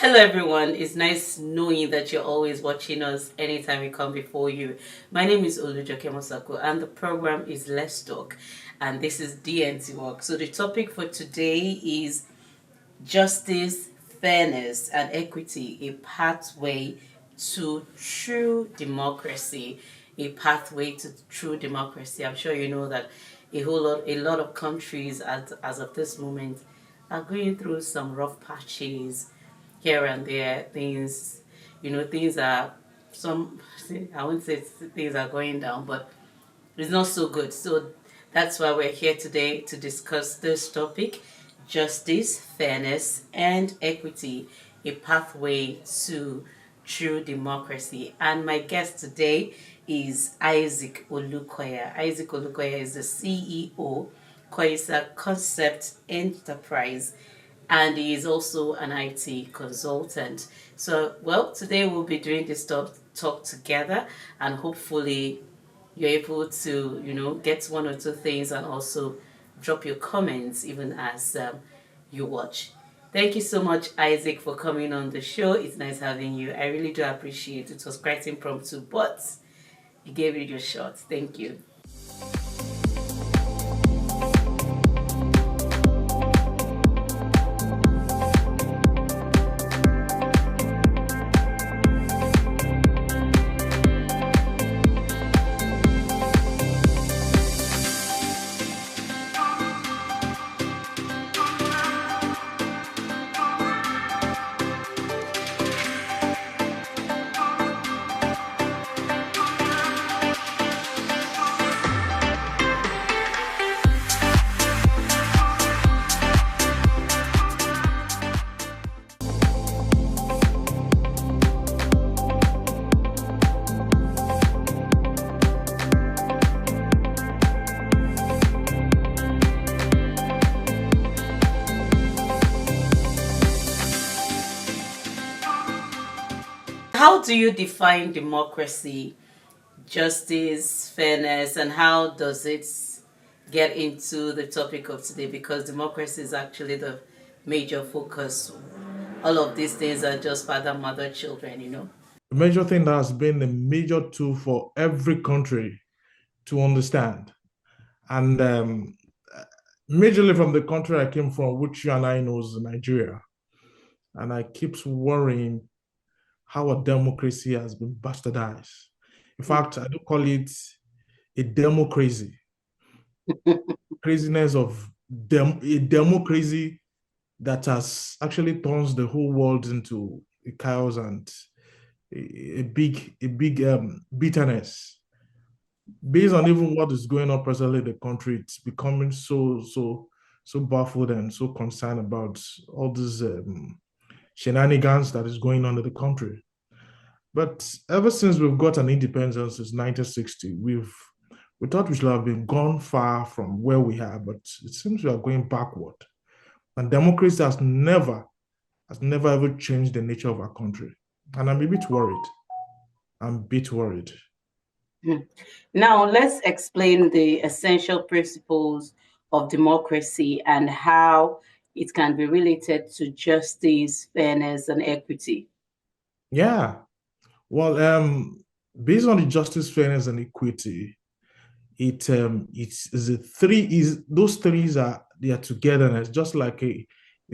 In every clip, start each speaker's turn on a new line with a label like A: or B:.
A: Hello, everyone. It's nice knowing that you're always watching us anytime we come before you. My name is Olukoya, and the program is Let's Talk, and this is DNTWOK. So, the topic for today is justice, fairness, and equity, a pathway to true democracy. A pathway to true democracy. I'm sure you know that a lot of countries as of this moment are going through some rough patches here and there. Things are some. I wouldn't say things are going down, but it's not so good. So that's why we're here today to discuss this topic: justice, fairness, and equity, a pathway to true democracy. And my guest today is Isaac Olukoya. Isaac Olukoya is the CEO, Koisa Concept Enterprise, and he is also an IT consultant. So, well, today we'll be doing this talk together, and hopefully you're able to, get one or two things and also drop your comments even as you watch. Thank you so much, Isaac, for coming on the show. It's nice having you. I really do appreciate it. It was quite impromptu, but you gave it your shot. Thank you. How do you define democracy, justice, fairness, and how does it get into the topic of today? Because democracy is actually the major focus. All of these things are just father, mother, children.
B: The major thing that has been the major tool for every country to understand. And majorly from the country I came from, which you and I know is Nigeria. And I keep worrying how a democracy has been bastardized. In fact, I do call it a democracy. Craziness of a democracy that has actually turns the whole world into a chaos and a big bitterness based on even what is going on presently in the country. It's becoming so baffled and so concerned about all these shenanigans that is going on in the country. But ever since we've got an independence since 1960, we thought we should have been gone far from where we are, but it seems we are going backward. And democracy has never ever changed the nature of our country. And I'm a bit worried. I'm a bit worried.
A: Now, let's explain the essential principles of democracy and how it can be related to justice, fairness, and equity.
B: Yeah. Well, based on the justice, fairness, and equity, it's is a three is those threes are they are togetherness, just like a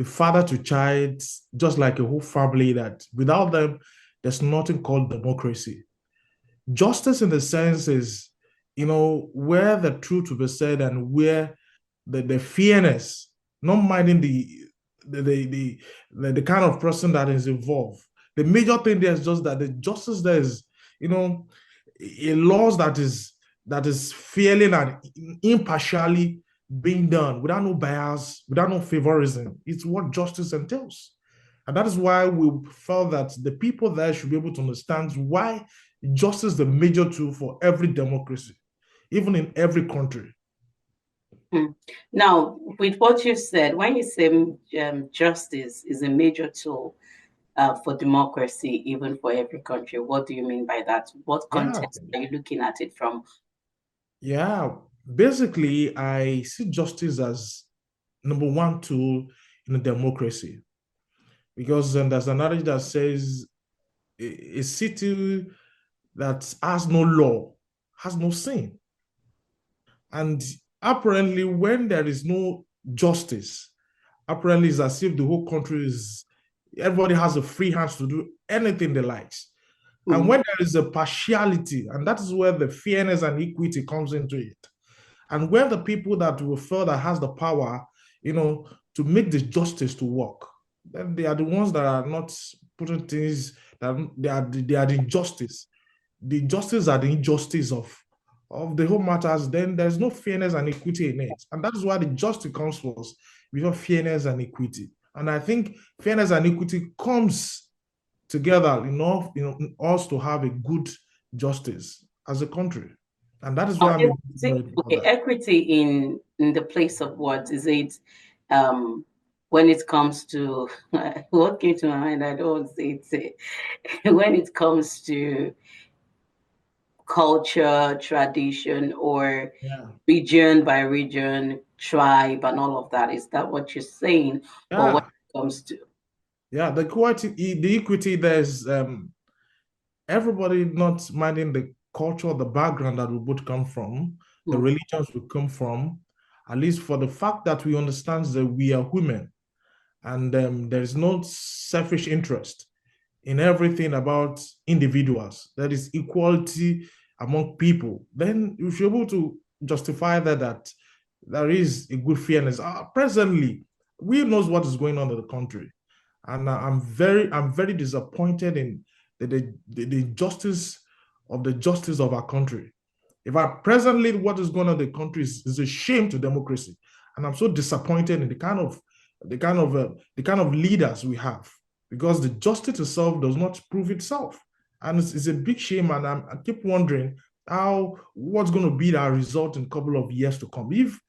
B: father to child, just like a whole family. That without them, there's nothing called democracy. Justice in the sense is, where the truth will be said and where the fairness, not minding the kind of person that is involved. The major thing there is just that the justice there is, you know, a laws that is fairly and impartially being done without no bias, without no favorism. It's what justice entails. And that is why we felt that the people there should be able to understand why justice is the major tool for every democracy, even in every country.
A: Now, with what you said, when you say justice is a major tool for democracy, even for every country, what do you mean by that? What
B: Yeah,
A: context are you looking at it from?
B: yeah. Basically, I see justice as number one tool in a democracy. because there's an adage that says a city that has no law has no sin. And apparently, when there is no justice, apparently it's as if the whole country is, everybody has a free hand to do anything they like. And
A: Mm.
B: when there is a partiality, and that is where the fairness and equity comes into it. And when the people that will feel that has the power, to make the justice to work, then they are the ones that are not putting things, that they are the injustice. The justice are the injustice of the whole matters. Then there's no fairness and equity in it. And that's why the justice comes first before fairness and equity. And I think fairness and equity comes together enough, us to have a good justice as a country. And that is why I'm worried about
A: Okay,
B: that.
A: equity in the place of what is it? Um, when it comes to what came to my mind, I don't say it. When it comes to culture, tradition, or
B: Yeah.
A: region by region, tribe, and all of that. Is that what you're saying? Or what
B: Yeah.
A: it comes to?
B: Yeah. The equity, there's everybody not minding the culture, the background that we both come from, the
A: Hmm.
B: religions we come from, at least for the fact that we understand that we are women, and there is no selfish interest in everything about individuals. There is equality among people. Then you should be able to justify that there is a good fairness. Presently, we knows what is going on in the country, and I'm very disappointed in the justice of our country. If I presently what is going on in the country is a shame to democracy, and I'm so disappointed in the kind of leaders we have, because the justice itself does not prove itself, and it's a big shame. And I keep wondering how what's going to be our result in a couple of years to come if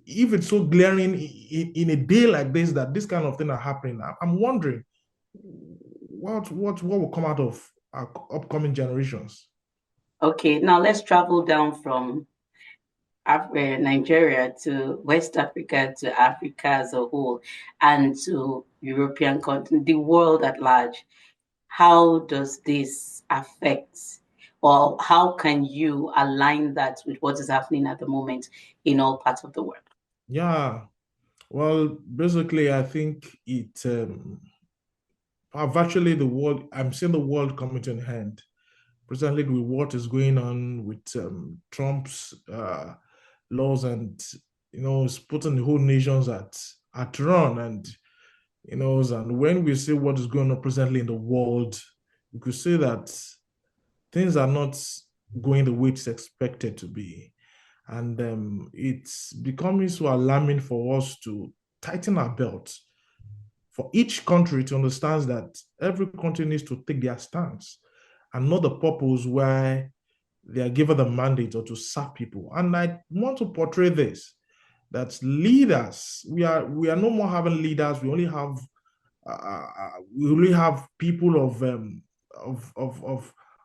B: it's so glaring in a day like this that this kind of thing are happening. I'm wondering what will come out of our upcoming generations.
A: Okay, now let's travel down from Nigeria to West Africa to Africa as a whole and to European continent, the world at large. How does this affect, or how can you align that with what is happening at the moment in all parts of the world?
B: Yeah, well, basically, I think virtually the world. I'm seeing the world coming to an end. Presently, with what is going on with Trump's laws, and it's putting the whole nations at run. And and when we see what is going on presently in the world, we could say that things are not going the way it's expected to be. And it's becoming so alarming for us to tighten our belts, for each country to understand that every country needs to take their stance and not the purpose why they are given the mandate or to serve people. And I want to portray this, that leaders, we are no more having leaders. We only have people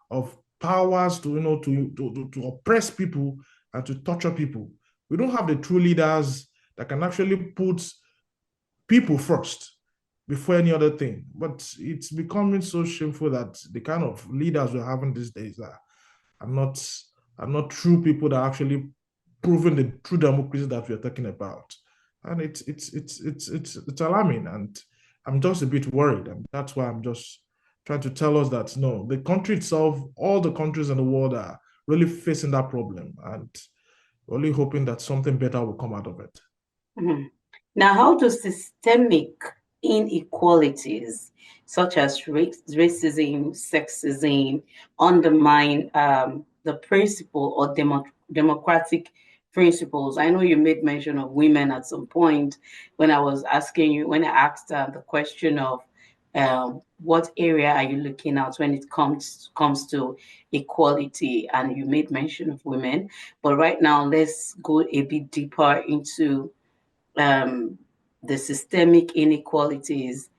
B: of powers to to oppress people and to torture people. We don't have the true leaders that can actually put people first before any other thing. But it's becoming so shameful that the kind of leaders we're having these days are not are not true people that are actually proving the true democracy that we're talking about. And it's alarming, and I'm just a bit worried. And that's why I'm just trying to tell us that no, the country itself, all the countries in the world are really facing that problem, and only hoping that something better will come out of it.
A: Mhm. Now, how do systemic inequalities such as racism, sexism undermine the principle or democratic principles? I know you made mention of women at some point when I was asking you, when I asked the question of what area are you looking at when it comes to equality, and you made mention of women. But right now, let's go a bit deeper into um, the systemic inequalities,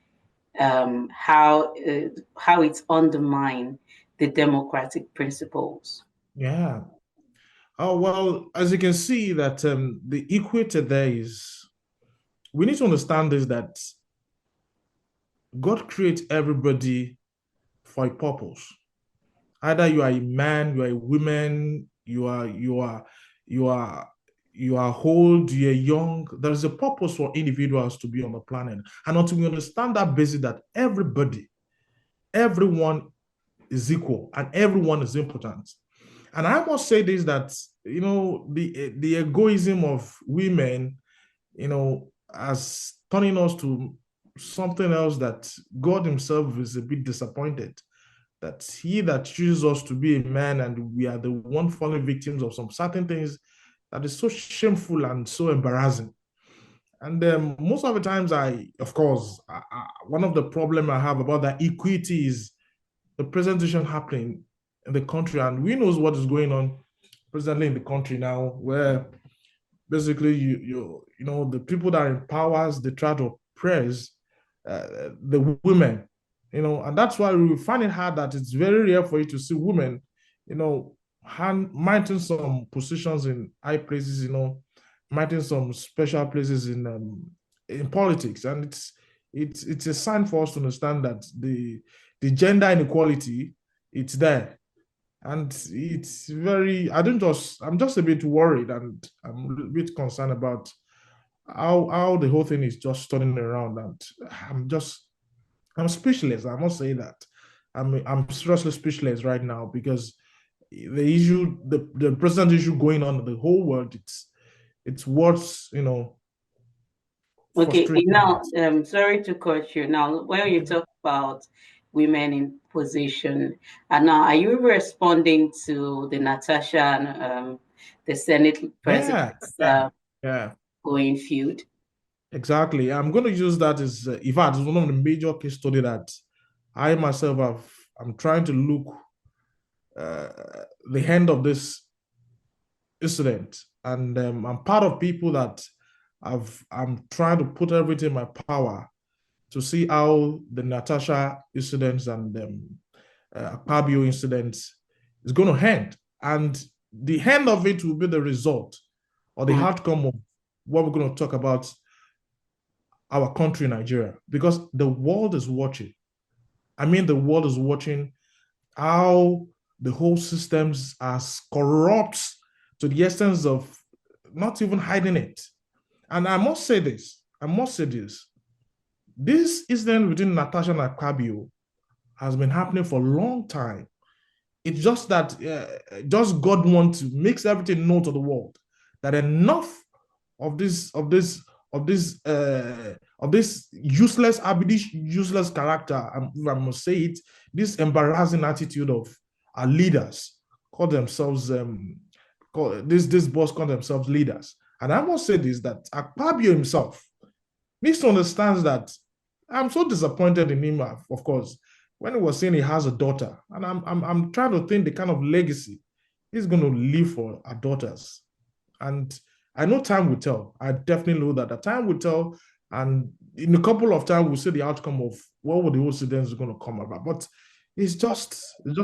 A: how it's undermined the democratic principles.
B: Yeah. Oh, well, as you can see that the equator there is, we need to understand this, that God creates everybody for a purpose. Either you are a man, you are a woman, you are you are old, you're young. There is a purpose for individuals to be on the planet. And until we understand that basic that everyone is equal and everyone is important. And I must say this that the egoism of women, as turning us to something else that God Himself is a bit disappointed that He that chooses us to be a man and we are the one falling victims of some certain things that is so shameful and so embarrassing. And most of the times, one of the problem I have about that equity is the presentation happening in the country, and we knows what is going on presently in the country now, where basically the people that are in powers they try to oppress the women, and that's why we find it hard that it's very rare for you to see women, mounting some positions in high places, mounting some special places in politics, and it's a sign for us to understand that the gender inequality it's there, and it's very I'm just a bit worried and I'm a bit concerned about how the whole thing is just turning around, and I'm speechless. I must say that I'm seriously speechless right now because the present issue going on in the whole world, it's worth
A: Okay,
B: frustrating.
A: now, sorry to cut you. Now, when you talk about women in position, and now are you responding to the Natasha and the Senate
B: Yeah,
A: president's
B: yeah, yeah.
A: going feud?
B: Exactly. I'm going to use that as, in fact, it's one of the major case study that I myself I'm trying to look uh, the end of this incident, and I'm part of people that I'm trying to put everything in my power to see how the Natasha incidents and Akpabio incidents is going to end, and the end of it will be the result or the
A: Mm.
B: outcome of what we're going to talk about our country, Nigeria, because the world is watching. I mean, the world is watching how the whole systems are corrupt to the essence of not even hiding it. And I must say this incident between Natasha and Akpabio has been happening for a long time. It's just that just God wants to mix everything known to the world that enough of this useless character, if I must say it, this embarrassing attitude of our leaders call themselves this boss call themselves leaders. And I must say this that Akpabio himself needs to understand that I'm so disappointed in him, of course, when he was saying he has a daughter. And I'm trying to think the kind of legacy he's going to leave for our daughters. And I know time will tell. I definitely know that the time will tell. And in a couple of time, we'll see the outcome of what the whole students are going to come about. But it's just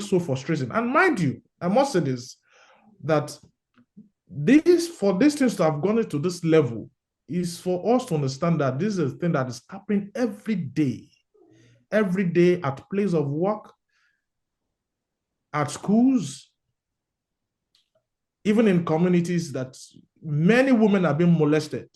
B: so frustrating. And mind you, I must say this, that for these things to have gone into this level is for us to understand that this is a thing that is happening every day at place of work, at schools, even in communities that many women are being molested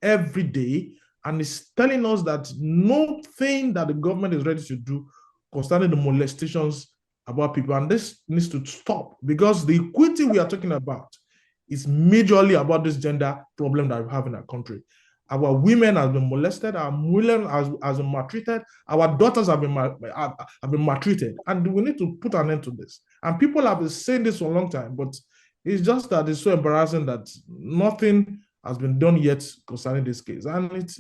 B: every day. And it's telling us that nothing that the government is ready to do concerning the molestations about people. And this needs to stop because the equity we are talking about is majorly about this gender problem that we have in our country. Our women have been molested, our women has been maltreated, our daughters have been maltreated, and we need to put an end to this. And people have been saying this for a long time, but it's just that it's so embarrassing that nothing has been done yet concerning this case, and it's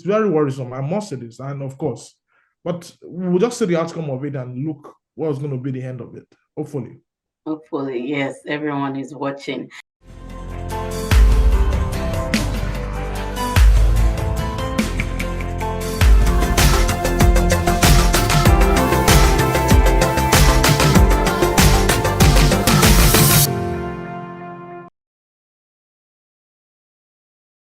B: very worrisome. I must say this, and of course, but we'll just see the outcome of it and look what's going to be the end of it. Hopefully.
A: Hopefully, yes, everyone is watching.